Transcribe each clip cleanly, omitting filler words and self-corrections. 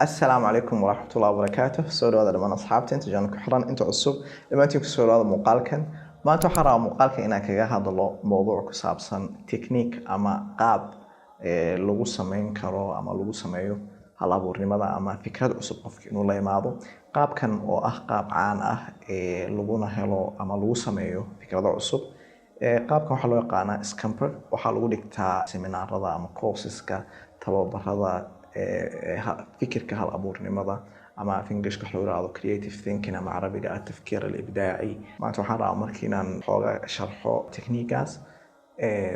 السلام عليكم ورحمة الله وبركاته. soo dhawaada dhamaan asxaabta inta jaan ku xiran inta cusub dhamaantiin ku soo dhawaada muuqaalkan. Maanta waxaan rabaa muuqaalkan inaan kaga hadlo mowduuc ku saabsan technique ama qaab lagu sameyn karo ama lagu sameeyo hal abuurnimada ama fikrad cusub qofka inuu la yimaado. Qaabkan oo ah qaab caan ah laguna helo ama lagu sameeyo fikrado cusub. Qaabkan waxaa loo yaqaanaa Scamper. Waxaa lagu dhigtaa seminaarada ama courseska tababarada fikirka hal abuurnimada ama English waxa loo yiraahdo creative thinking ama Carabiga التفكير الإبداعي. maanta waxaan rabaa markii inaan xooga sharxo technique-gaas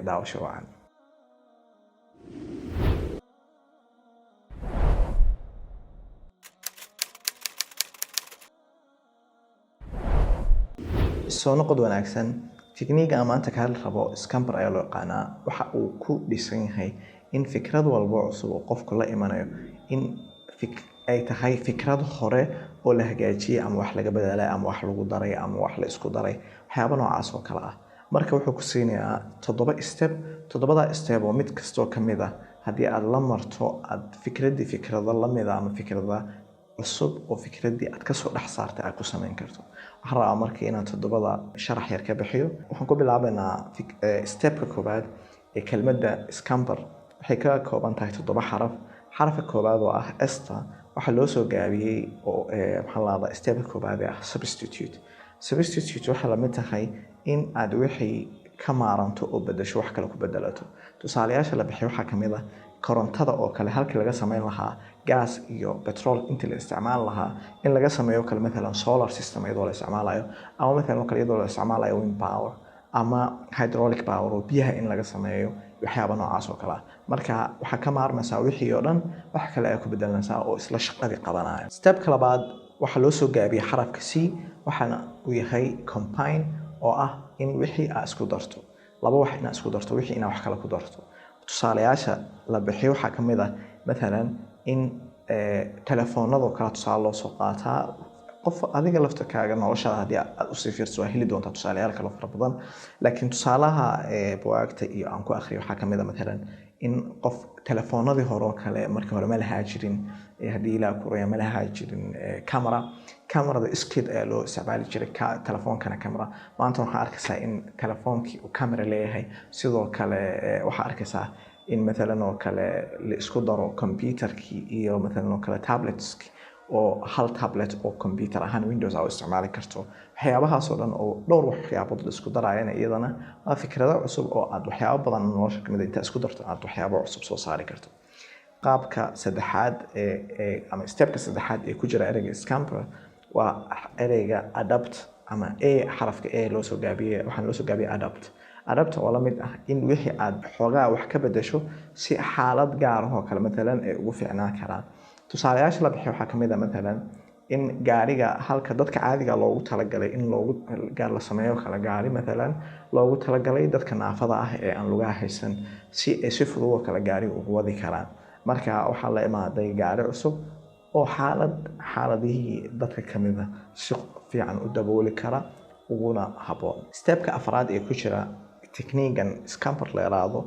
daawasho wacan. soo noqod wanaagsan. technique-ga maanta ka hadal rabo Scamper ayaa loo yaqaanaa. waxa uu ku dhisan yahay in fikrad walba cusub oo qofku la imanayo in ay tahay fikrad hore oo la hagaajiyay ama wax laga bedelay ama wax lagu daray ama wax la isku daray waxyaabo noocaas oo kala ah. marka wuxuu ku siinayaa 7 step. 7 step oo mid kasto kamid ah hadii aad la marto aad fikrada la mid ah ama fikrada cusub oo fikradii aad ka soo dhax saartay aad ku sameyn karto. waxaan rabaa markii inaan 7 sharax yar ka bixiyo. waxaan ku bilaabaynaa step-ka koobaad ee kelmadda Scamper. waxay ka kooban tahay 7 xaraf. xarafka koobaad oo ah esta waxa loo soo gaabiyay oo maxaa la yiraahdaa step-ka koobaad ee ah substitute. substitute waxa la mid tahay in aad wixii ka maaranto oo bedesho wax kale ku bedelato. tusaalayaasha la bixiyo waxa kamid ah korontada oo kale halkii laga sameyn lahaa gas iyo petrol inta la isticmaal lahaa in laga sameeyo kale mesela solar system iyadoo la isticmaalayo ama mesela kale iyadoo la isticmaalayo wind power ama hydraulic power oo biyaha in laga sameeyo waxyaabo noocaas oo kala marka waxa ka maarmaysaa wixii oo dhan wax kale ay ku bedelanaysaa oo isla shaqadii qabanayo. step-ka labaad waxa loo soo gaabiyay xarafka C waxaana uu yahay combine oo ah in wixii aad isku darto. laba wax in aad isku darto wixii in wax kale ku darto. tusaalayaasha la bixiyo waxa kamid ah mesela in telefoonada kala tusaale loo soo qaataa qof adiga laftakaaga noloshada hadii aad u sii fiirso heli doonta tusaalayaal kala fara badan. laakiin tusaalaha buugta iyo aan ku akhriyo waxa kamid ah mesela in qof telefoonadii hore oo kale markii hore ma lahaa jirin hadii la kureeyo ma lahaa jirin kamarada iskid ee loo isticmaali jiray telefoonkana kamera. maanta waxaan arkaysaa in telefoonkii uu kamera leeyahay. sidoo kale waxaan arkaysaa in mesela oo kale la isku daro computerkii iyo mesela oo kale tabletski oo hal tablet oo computer ahaan Windows aad isticmaali karto. waxyaabahaas oo dhan oo dhowr waxyaabood la isku darayna iyadana waa fikrado cusub oo aad waxyaabo badan nolosha kamid inta isku darto aad waxyaabo cusub soo saari karto. qaabka saddexaad ama step-ka saddexaad ee ku jira ereyga Scamper waa ereyga adapt ama xarafka loo soo gaabiyay. waxaan loo soo gaabiyay adapt oo la mid ah in wixii aad xoogaa wax ka bedesho si xaalad gaar ah oo kale mesela ay ugu fiicnaan karaan. tusaalayaasha la bixiyo waxa kamid ah mesela in gaariga halka dadka caadiga loogu talagalay in loogu gaar la sameeyo kala gaari mesela loogu talagalay dadka naafada ah ee aan lugaha haysan si fudud oo kala gaari ugu wadi karaan. marka waxa la imaaday gaari cusub oo xaaladihii dadka kamid ah si fiican u dabooli kara uguna haboon. step-ka afraad ee ku jira technique-gan Scamper la yiraahdo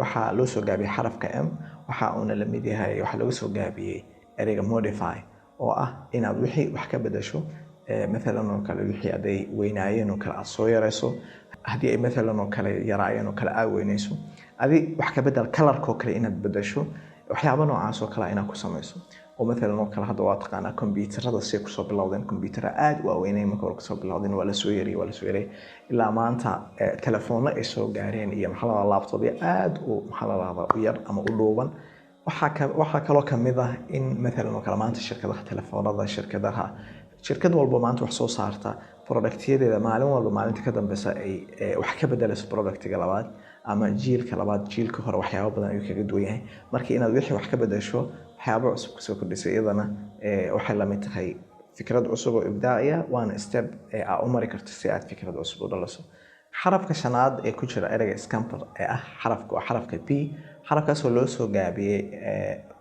waxa loo soo gaabiyay xarafka M. waxa uu la mid yahay waxa lagu soo gaabiyay ereyga modify oo ah inaad wixii wax ka bedesho mesela oo kale wixii aday weynaayeen oo kale aad soo yareyso hadii ay mesela oo kale yaraayeen oo kale aad weynayso adi wax ka bedel color-ko kale inaad bedesho waxyaabo noocaas oo kale inaad ku sameyso. oo mesela oo kale hadda waa taqaana computerada si ku soo bilowdeen computer aad u weynay marka hore ku soo bilowdeen waa la soo yariyay ilaa maanta telefoonada ay soo gaareen iyo maxaa la laptop aad u maxaa la raahdaa u yar ama u dhooban. waxa kaloo kamid ah in mesela oo kale maanta shirkadaha telefoonada shirkad walba maanta wax soo saarta productyadeeda maalin walba maalinta ka dambeysa ay wax ka bedelayso productiga labaad ama jiilka labaad jiilka hore waxyaabo badan ayuu kaga duwan yahay. markii inaad wixii wax ka bedesho waxyaabo cusub ka soo kordhisay iyadana waxay la mid tahay fikrad cusub oo ibdaaciya waana step aad u mari karto si aad fikrad cusub u dhaliso. xarafka shanaad ee ku jira ereyga Scamper ee ah xarafka P. xarafkaas oo loo soo gaabiyay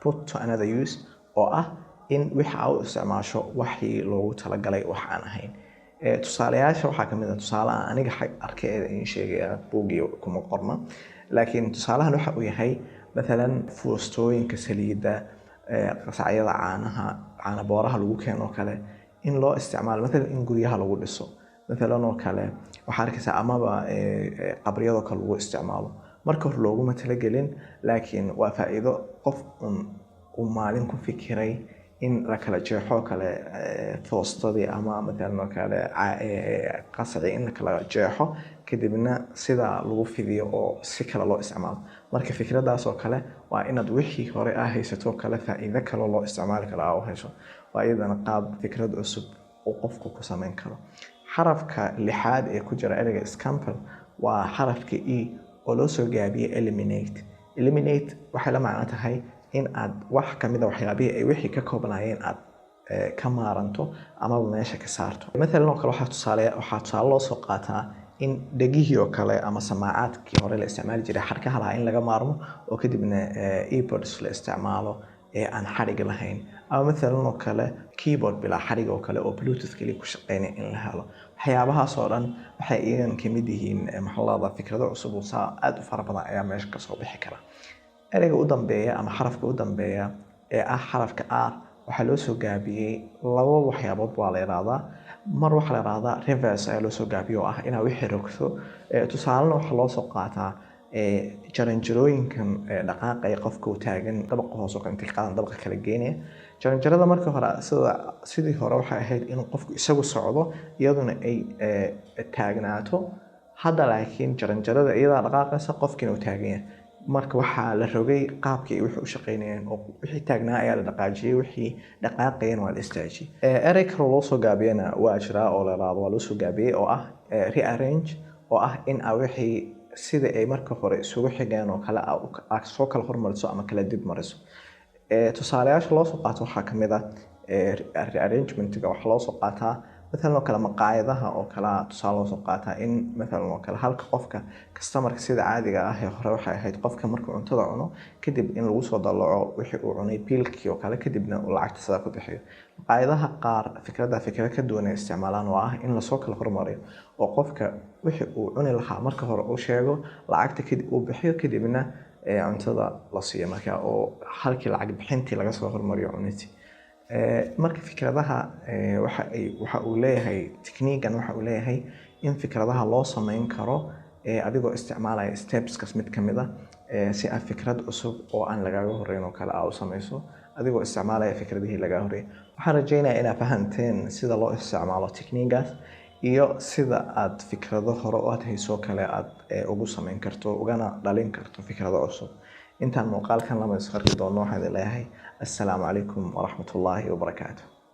put to another use oo ah in wixii aad u isticmaasho waxii loogu talagalay wax aan ahayn. tusaalayaasha waxa kamid ah tusaale aniga arkay in sheegay buugiyo kuma qorna laakiin tusaalahan waxa uu yahay مثلا فوستooyinka saliida qasacyada caana booraha lagu keeno kale in loo isticmaalo مثلا in guryaha lagu dhiso مثلا oo kale waxa arkaysa amaba qabriyada kale lagu isticmaalo marka hore looguma talagelin laakiin waa faa'iido qof uu maalin ku fikiray in la kala jeexo kale foostadii ama مثلا oo kale qasaci in la kala jeexo kadibna sida lagu fidiyo oo si kale loo isticmaalo marka fikradaas oo kale waa inaad wixii hore haysato kale faa'iido kale loo isticmaali karo oo hayso waa iyadana qaab fikrad cusub oo qofku ku sameyn karo xarafka lixaad ee ku jira ereyga scamper waa xarafka e oo loo soo gaabiyay eliminate waxay la macno tahay in aad wax kamid ah waxyaabihii ay wixii ka koobnaayeen aad ka maaranto ama meesha ka saarto مثلا oo kale waxaa tusaale loo soo qaataa in dhagihii oo kale ama samaacaadkii hore la isticmaali jiray xarkaha lahaa in laga maarmo oo kadibna earbuds la isticmaalo ee aan xarig lahayn ama مثلا oo kale keyboard bilaa xarig oo kale oo bluetooth kaliya ku shaqeynaya in la helo waxyaabahaas oo dhan waxay iyagan kamid yihiin maxallada fikrado cusub oo aad u fara badan ayaa meesha ka soo bixi kara ereyga u dambeeya ama xarafka u dambeeya ee xarafka r waxaa loo soo gaabiyay laba waxyaabood waa la yiraahdaa mar waxa la yiraahdaa reverse ayaa loo soo gaabiyay oo inaad wixii rogto tusaalena waxa loo soo qaataa jaranjarooyinkan dhaqaaqay qofka uu taagan dabaqa hoos oo inta qaadan dabaqa kala geynaya jaranjarada marka hore sidii hore waxay ahayd in qofku isagu socdo iyaduna ay taagnaato hadda laakiin jaranjarada iyada dhaqaaqaysa qofkina uu taagan yahay marka waxaa la rogay qaabkii wixii u shaqeynayeen oo wixii taagnaa ayaa la dhaqaajiyay wixii dhaqaaqayeen waa la istaajiyay erey kale loo soo gaabiyana waa jira oo la yiraahdo waa loo soo gaabiyay oo rearrange oo in wixii sida ay marka hore isugu xigeen oo kale soo kala hormariso ama kala dib mariso tusaalayaasha loo soo qaato waxaa kamid ah rearrangementiga waxaa loo soo qaataa مثلا oo kale maqaayadaha oo kale tusaale loo soo qaataa in مثلا oo kale halka qofka customerka sida caadiga ah ee hore waxay ahayd qofka markuu cuntada cuno kadib in lagu soo dalaco wixii uu cunay biilkii oo kale kadibna uu lacagta sida ku bixiyo maqaayadaha qaar fikrad ka duwan ay isticmaalaan oo in la soo kala hormariyo oo qofka wixii uu cuni lahaa marka hore uu sheego lacagta kadib uu bixiyo kadibna cuntada la siiyo marka oo halkii lacag bixintii laga soo hormariyo cuniti marka fikradaha waxa uu leeyahay technique waxa uu leeyahay in fikradaha loo sameyn karo adigoo isticmaalaya steps mid kamid ah si aad fikrad cusub oo aan lagaaga horeyn oo kale aad u sameyso adigoo isticmaalaya fikradihii laga horeeyay waxaan rajaynayaa inaad fahanteen sida loo isticmaalo technique-gaas iyo sida aad fikrado hore oo aad hayso kale aad ugu sameyn karto ugana dhalin karto fikrado cusub intaan muuqaalkan lama isqarki doono waxaan leeyahay assalaamu calaykum waraxmatullaahi wabarakaatuh